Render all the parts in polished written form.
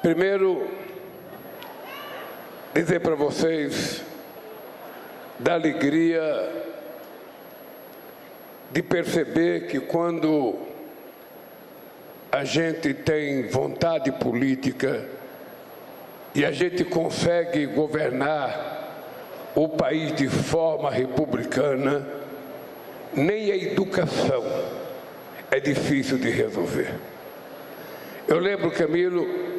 Primeiro, dizer para vocês da alegria de perceber que quando a gente tem vontade política e a gente consegue governar o país de forma republicana, nem a educação é difícil de resolver. Eu lembro, Camilo,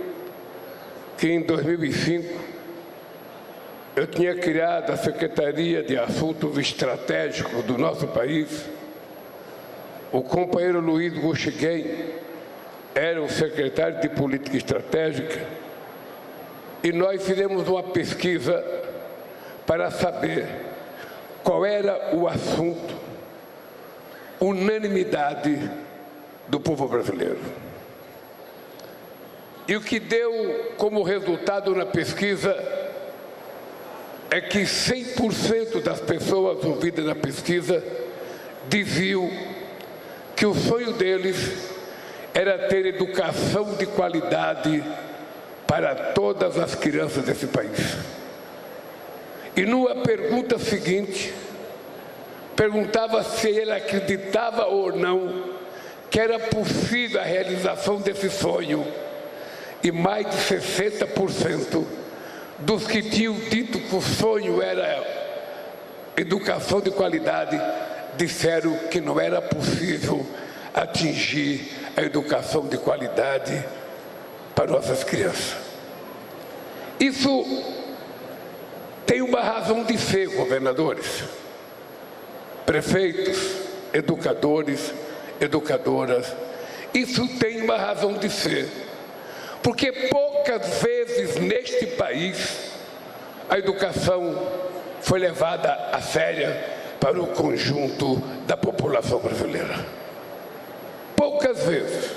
que em 2005 eu tinha criado a Secretaria de Assuntos Estratégicos do nosso país. O companheiro Luiz Gochiguem era o secretário de Política Estratégica e nós fizemos uma pesquisa para saber qual era o assunto, unanimidade do povo brasileiro. E o que deu como resultado na pesquisa é que 100% das pessoas ouvidas na pesquisa diziam que o sonho deles era ter educação de qualidade para todas as crianças desse país. E numa pergunta seguinte, perguntava se ele acreditava ou não que era possível a realização desse sonho. E mais de 60% dos que tinham dito que o sonho era educação de qualidade disseram que não era possível atingir a educação de qualidade para nossas crianças. Isso tem uma razão de ser, governadores, prefeitos, educadores, educadoras. Isso tem uma razão de ser. Porque poucas vezes neste país a educação foi levada a sério para o conjunto da população brasileira. Poucas vezes.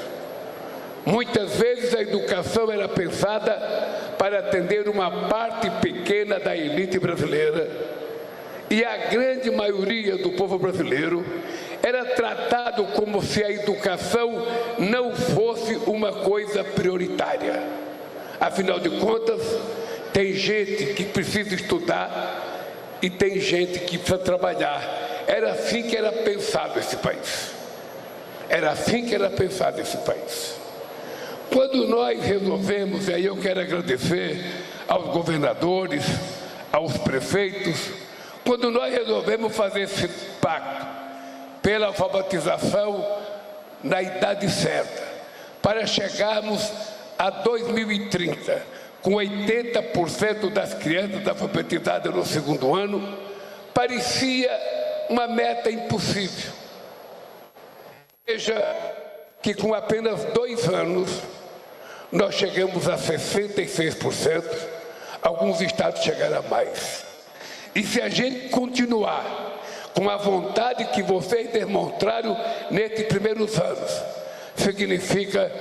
Muitas vezes a educação era pensada para atender uma parte pequena da elite brasileira e a grande maioria do povo brasileiro era tratado como se a educação não fosse uma coisa prioritária. Afinal de contas, tem gente que precisa estudar e tem gente que precisa trabalhar. Era assim que era pensado esse país. Era assim que era pensado esse país. Quando nós resolvemos, e aí eu quero agradecer aos governadores, aos prefeitos, quando nós resolvemos fazer esse pacto pela alfabetização na idade certa, para chegarmos a 2030, com 80% das crianças alfabetizadas no segundo ano, parecia uma meta impossível. Veja que com apenas 2 anos, nós chegamos a 66%, alguns estados chegaram a mais. E se a gente continuar com a vontade que vocês demonstraram nesses primeiros anos, significa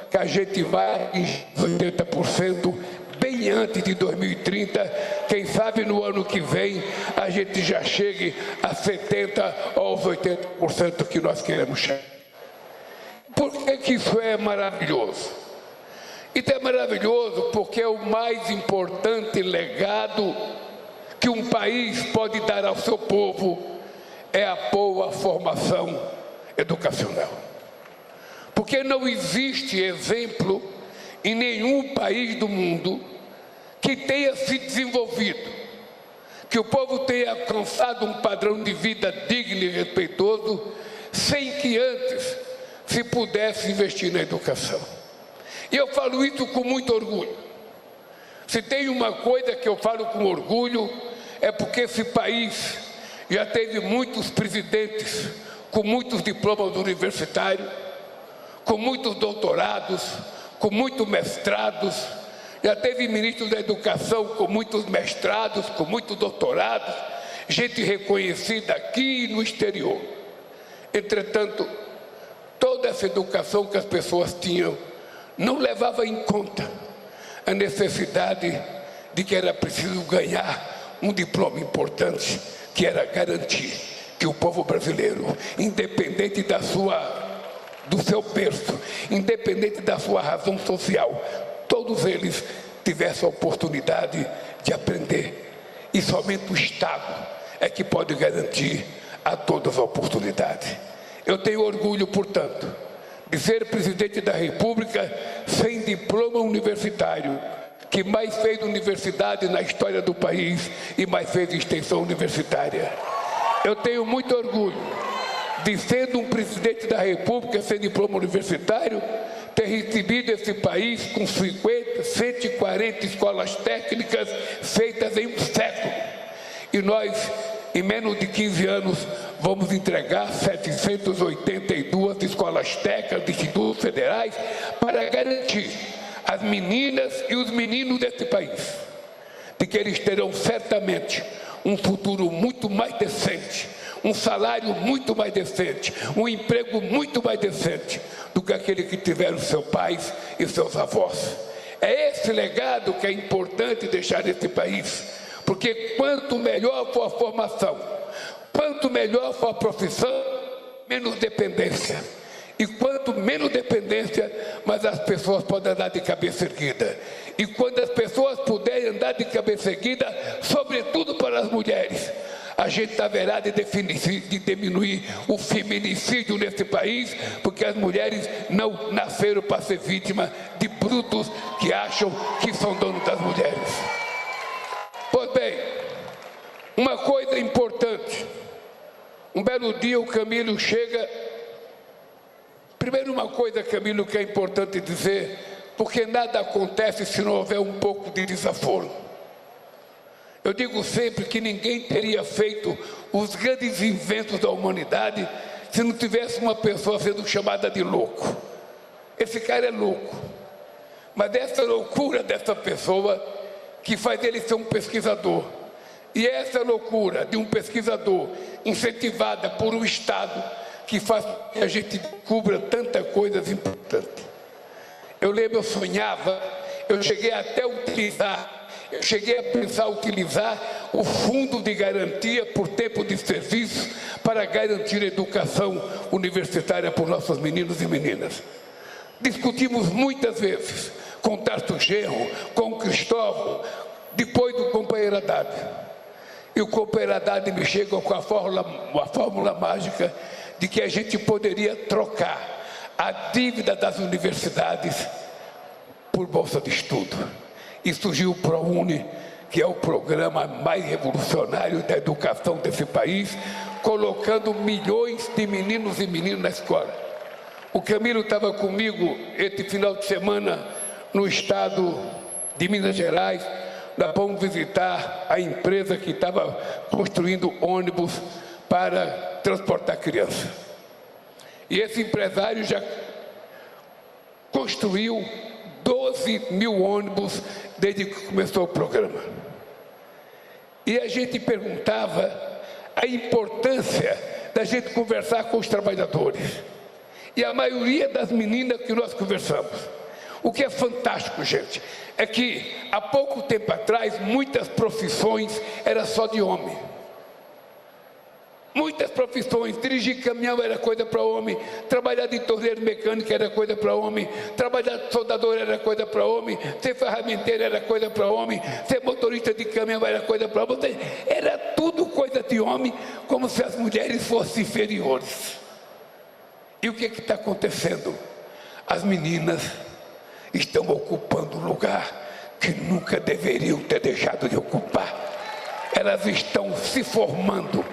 que a gente vai em 80% bem antes de 2030, quem sabe no ano que vem a gente já chegue a 70% ou 80% que nós queremos chegar. Por que isso é maravilhoso? Isso é maravilhoso porque é o mais importante legado que um país pode dar ao seu povo é a boa formação educacional. Porque não existe exemplo em nenhum país do mundo que tenha se desenvolvido, que o povo tenha alcançado um padrão de vida digno e respeitoso, sem que antes se pudesse investir na educação. E eu falo isso com muito orgulho. Se tem uma coisa que eu falo com orgulho, é porque esse país já teve muitos presidentes com muitos diplomas universitários, com muitos doutorados, com muitos mestrados, já teve ministros da educação com muitos mestrados, com muitos doutorados, gente reconhecida aqui e no exterior. Entretanto, toda essa educação que as pessoas tinham não levava em conta a necessidade de que era preciso ganhar um diploma importante, que era garantir que o povo brasileiro, independente do seu berço, independente da sua razão social, todos eles tivessem a oportunidade de aprender. E somente o Estado é que pode garantir a todas a oportunidade. Eu tenho orgulho, portanto, de ser presidente da República sem diploma universitário, que mais fez universidade na história do país e mais fez extensão universitária. Eu tenho muito orgulho de, sendo um presidente da República sem diploma universitário, ter recebido esse país com 140 escolas técnicas feitas em um século. E nós, em menos de 15 anos, vamos entregar 782 escolas técnicas de institutos federais para garantir às meninas e os meninos desse país de que eles terão certamente um futuro muito mais decente, um salário muito mais decente, um emprego muito mais decente do que aquele que tiveram seus pais e seus avós. É esse legado que é importante deixar nesse país, porque quanto melhor for a formação, quanto melhor for a profissão, menos dependência. E quanto menos dependência, mais as pessoas podem andar de cabeça erguida. E quando as pessoas puderem andar de cabeça erguida, sobretudo para as mulheres, a gente haverá de diminuir o feminicídio nesse país, porque as mulheres não nasceram para ser vítima de brutos que acham que são donos das mulheres. Pois bem, uma coisa importante, um belo dia o Camilo chega. Primeiro, uma coisa, Camilo, que é importante dizer, porque nada acontece se não houver um pouco de desaforo. Eu digo sempre que ninguém teria feito os grandes inventos da humanidade se não tivesse uma pessoa sendo chamada de louco. Esse cara é louco, mas essa loucura dessa pessoa que faz ele ser um pesquisador, e essa loucura de um pesquisador incentivada por um Estado que faz que a gente descubra tanta coisa importante. Eu lembro, eu sonhava, eu cheguei até a utilizar, eu cheguei a pensar utilizar o fundo de garantia por tempo de serviço para garantir a educação universitária para os nossos meninos e meninas. Discutimos muitas vezes com Tarso Genro, com o Cristóvão, depois do companheiro Haddad. E o companheiro Haddad me chega com a fórmula mágica de que a gente poderia trocar a dívida das universidades por bolsa de estudo. E surgiu o ProUni, que é o programa mais revolucionário da educação desse país, colocando milhões de meninos e meninas na escola. O Camilo estava comigo esse final de semana no estado de Minas Gerais. Nós vamos visitar a empresa que estava construindo ônibus para transportar crianças. E esse empresário já construiu 12 mil ônibus desde que começou o programa. E a gente perguntava a importância da gente conversar com os trabalhadores. E a maioria das meninas que nós conversamos, o que é fantástico, gente, é que há pouco tempo atrás muitas profissões eram só de homem. Muitas profissões, dirigir caminhão era coisa para homem, trabalhar de torneiro mecânico era coisa para homem, trabalhar de soldador era coisa para homem, ser ferramenteiro era coisa para homem, ser motorista de caminhão era coisa para homem, era tudo coisa de homem, como se as mulheres fossem inferiores. E o que está acontecendo? As meninas estão ocupando um lugar que nunca deveriam ter deixado de ocupar. Elas estão se formando,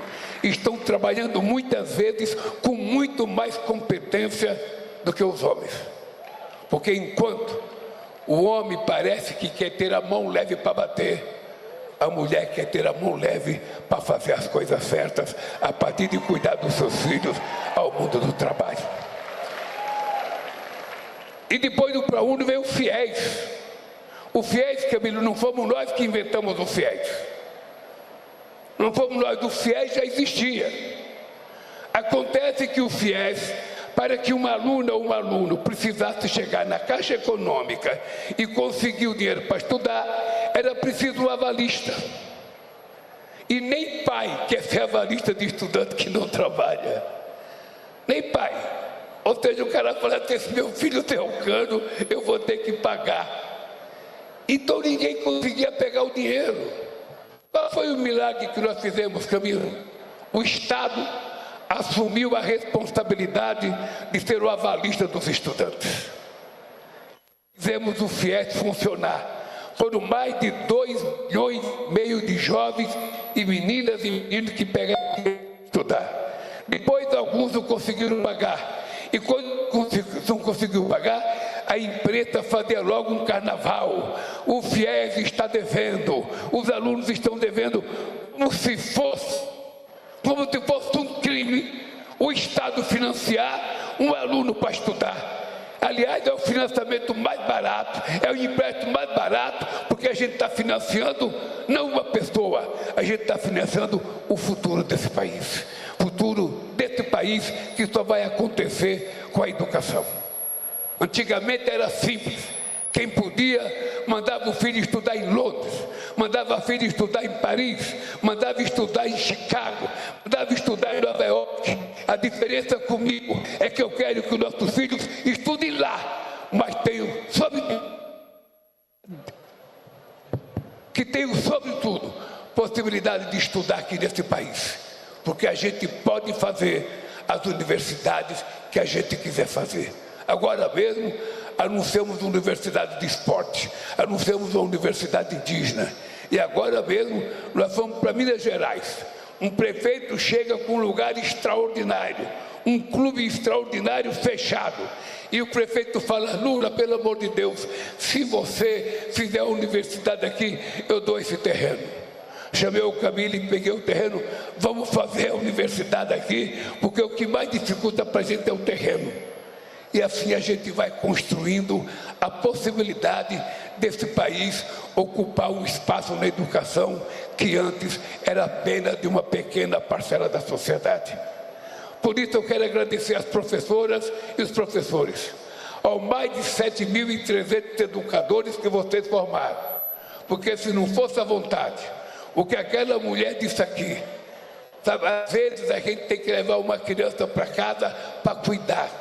estão trabalhando muitas vezes com muito mais competência do que os homens. Porque enquanto o homem parece que quer ter a mão leve para bater, a mulher quer ter a mão leve para fazer as coisas certas, a partir de cuidar dos seus filhos ao mundo do trabalho. E depois do ProUni veio o FIES. O FIES, Camilo, não fomos nós que inventamos o FIES. Não fomos nós, o FIES já existia. Acontece que o FIES, para que uma aluna ou um aluno precisasse chegar na Caixa Econômica e conseguir o dinheiro para estudar, era preciso um avalista. E nem pai quer ser avalista de estudante que não trabalha. Nem pai. Ou seja, o cara fala assim, se meu filho tem um cano, eu vou ter que pagar. Então ninguém conseguia pegar o dinheiro. Qual foi o milagre que nós fizemos, Camila? O Estado assumiu a responsabilidade de ser o avalista dos estudantes. Fizemos o FIES funcionar. Foram mais de 2,5 milhões de jovens e meninas e meninos que pegaram para estudar. Depois alguns não conseguiram pagar. E quando não conseguiu pagar, a empresa fazia logo um carnaval. O FIES está devendo, os alunos estão devendo, como se fosse um crime o Estado financiar um aluno para estudar. Aliás, é o financiamento mais barato, é o empréstimo mais barato, porque a gente está financiando não uma pessoa, a gente está financiando o futuro desse país. Futuro desse país que só vai acontecer com a educação. Antigamente era simples. Quem podia mandava o filho estudar em Londres, mandava o filho estudar em Paris, mandava estudar em Chicago, mandava estudar em Nova York. A diferença comigo é que eu quero que os nossos filhos estudem lá, mas tenham sobretudo possibilidade de estudar aqui nesse país, porque a gente pode fazer as universidades que a gente quiser fazer. Agora mesmo anunciamos uma universidade de esporte, anunciamos uma universidade indígena, e agora mesmo nós vamos para Minas Gerais. Um prefeito chega com um lugar extraordinário, um clube extraordinário fechado, e o prefeito fala: Lula, pelo amor de Deus, se você fizer a universidade aqui, eu dou esse terreno. Chamei o Camilo e peguei o terreno, vamos fazer a universidade aqui, porque o que mais dificulta para a gente é o terreno. E assim a gente vai construindo a possibilidade desse país ocupar um espaço na educação que antes era apenas de uma pequena parcela da sociedade. Por isso eu quero agradecer às professoras e os professores, aos mais de 7.300 educadores que vocês formaram, porque se não fosse a vontade, o que aquela mulher disse aqui, sabe, às vezes a gente tem que levar uma criança para casa para cuidar.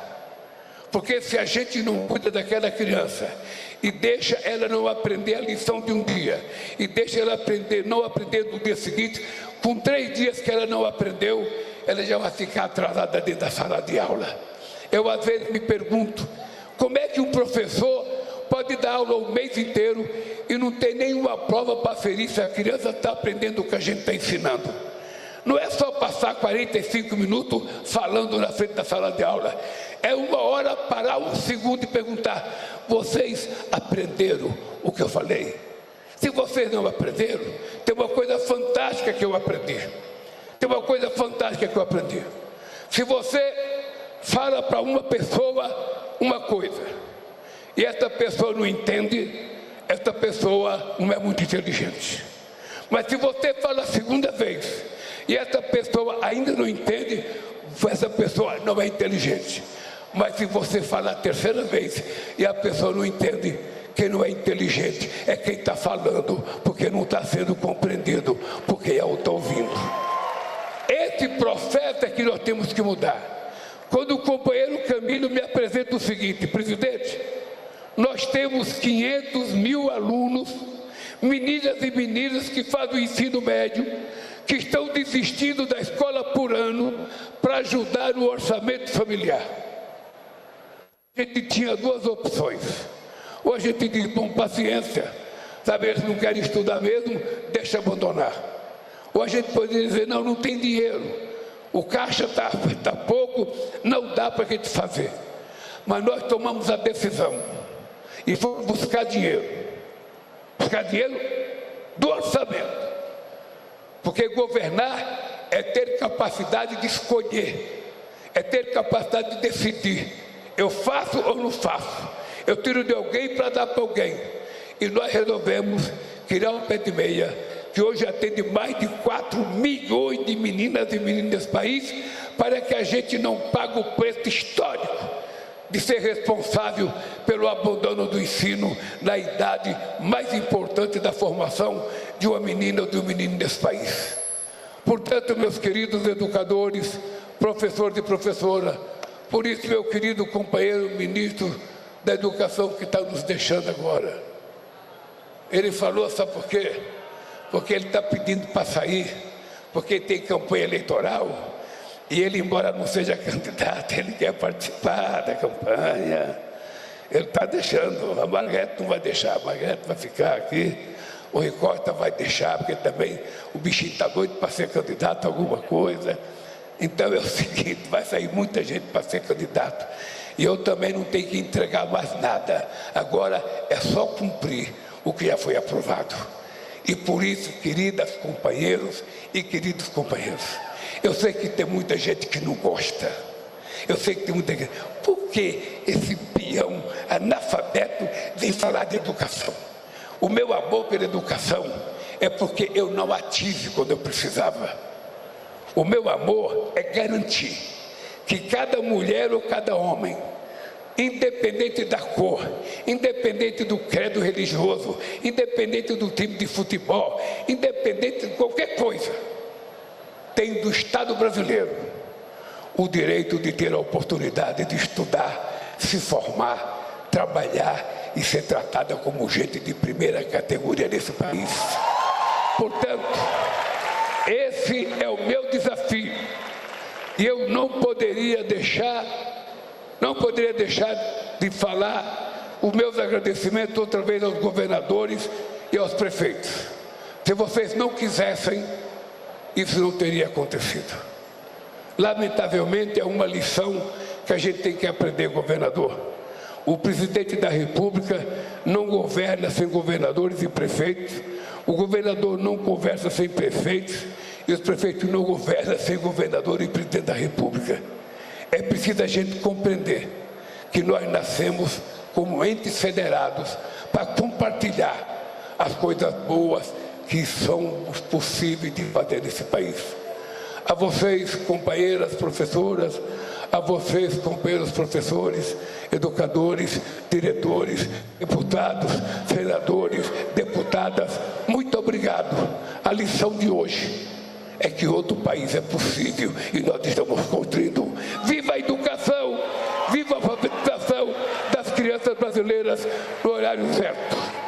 Porque se a gente não cuida daquela criança e deixa ela não aprender a lição de um dia, e deixa ela não aprender no dia seguinte, com 3 dias que ela não aprendeu, ela já vai ficar atrasada dentro da sala de aula. Eu às vezes me pergunto, como é que um professor pode dar aula o mês inteiro e não ter nenhuma prova para aferir se a criança está aprendendo o que a gente está ensinando? Não é só passar 45 minutos falando na frente da sala de aula. É uma hora parar um segundo e perguntar: vocês aprenderam o que eu falei? Se vocês não aprenderam, tem uma coisa fantástica que eu aprendi. Se você fala para uma pessoa uma coisa e essa pessoa não entende, essa pessoa não é muito inteligente. Mas se você fala a segunda vez e essa pessoa ainda não entende, essa pessoa não é inteligente. Mas se você falar a terceira vez e a pessoa não entende, quem não é inteligente é quem está falando, porque não está sendo compreendido, porque eu estou ouvindo. Esse processo é que nós temos que mudar. Quando o companheiro Camilo me apresenta o seguinte: presidente, nós temos 500 mil alunos, meninas e meninos que fazem o ensino médio, que estão desistindo da escola por ano para ajudar no orçamento familiar. A gente tinha 2 opções. Ou a gente diz: bom, paciência, sabe, eles não querem estudar mesmo, deixa abandonar. Ou a gente poderia dizer: não, não tem dinheiro, o caixa está pouco, não dá para a gente fazer. Mas nós tomamos a decisão e fomos buscar dinheiro do orçamento. Porque governar é ter capacidade de escolher, é ter capacidade de decidir. Eu faço ou não faço? Eu tiro de alguém para dar para alguém. E nós resolvemos criar um pé de meia, que hoje atende mais de 4 milhões de meninas e meninos desse país, para que a gente não pague o preço histórico de ser responsável pelo abandono do ensino na idade mais importante da formação de uma menina ou de um menino desse país. Portanto, meus queridos educadores, professores e professora, por isso, meu querido companheiro ministro da Educação que está nos deixando agora, Ele falou, sabe por quê? Porque ele está pedindo para sair, porque tem campanha eleitoral, e ele, embora não seja candidato, ele quer participar da campanha. Ele está deixando, a Margarete não vai deixar, a Margarete vai ficar aqui, o Rui Costa vai deixar, porque também o bichinho está doido para ser candidato a alguma coisa. Então é o seguinte, vai sair muita gente para ser candidato. E eu também não tenho que entregar mais nada. Agora é só cumprir o que já foi aprovado. E por isso, queridas companheiros e queridos companheiros, eu sei que tem muita gente que não gosta. Eu sei que tem muita gente. Por que esse peão analfabeto vem falar de educação? O meu amor pela educação é porque eu não a tive quando eu precisava. O meu amor é garantir que cada mulher ou cada homem, independente da cor, independente do credo religioso, independente do time de futebol, independente de qualquer coisa, tem do Estado brasileiro o direito de ter a oportunidade de estudar, se formar, trabalhar e ser tratada como gente de primeira categoria nesse país. Portanto, esse é o meu desafio. E eu não poderia deixar de falar os meus agradecimentos outra vez aos governadores e aos prefeitos. Se vocês não quisessem, isso não teria acontecido. Lamentavelmente, é uma lição que a gente tem que aprender, governador. O presidente da República não governa sem governadores e prefeitos, o governador não conversa sem prefeitos, e os prefeitos não governam sem governador e presidente da República. É preciso a gente compreender que nós nascemos como entes federados para compartilhar as coisas boas que são possíveis de fazer nesse país. A vocês, companheiras professoras, a vocês, companheiros professores, educadores, diretores, deputados, senadores, deputadas, muito obrigado. A lição de hoje é que outro país é possível e nós estamos construindo. Viva a educação, viva a alfabetização das crianças brasileiras no horário certo.